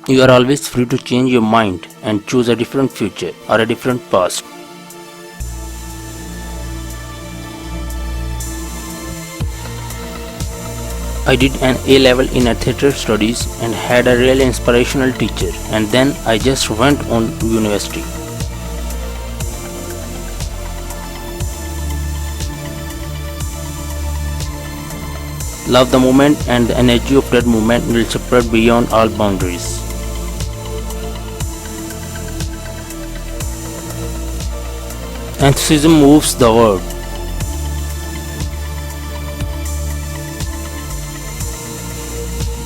You are always free to change your mind and choose a different future or a different past. I did an A level in theatre studies and had a really inspirational teacher, and then I just went on to university. Love the moment, and the energy of that moment will spread beyond all boundaries. Enthusiasm moves the world.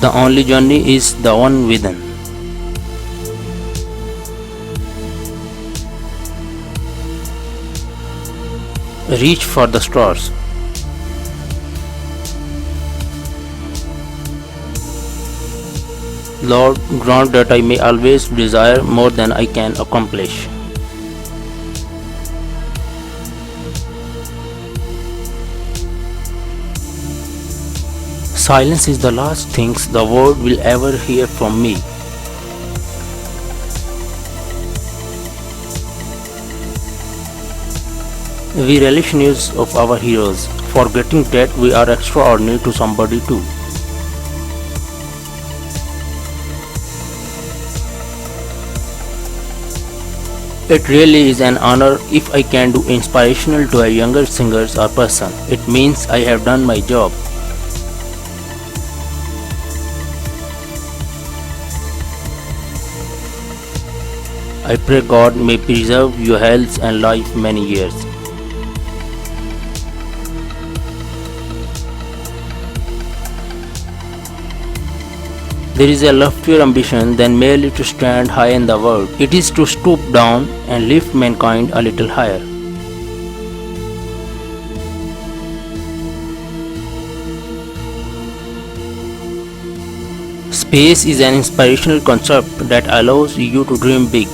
The only journey is the one within. Reach for the stars. Lord, grant that I may always desire more than I can accomplish. Silence is the last things the world will ever hear from me. We relish news of our heroes, forgetting that we are extraordinary to somebody too. It really is an honor if I can do inspirational to a younger singers or person. It means I have done my job. I pray God may preserve your health and life many years. There is a loftier ambition than merely to stand high in the world. It is to stoop down and lift mankind a little higher. Space is an inspirational concept that allows you to dream big.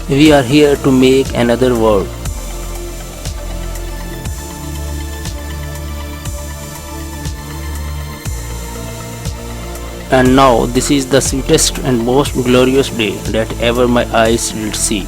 We are here to make another world. And now this is the sweetest and most glorious day that ever my eyes did see.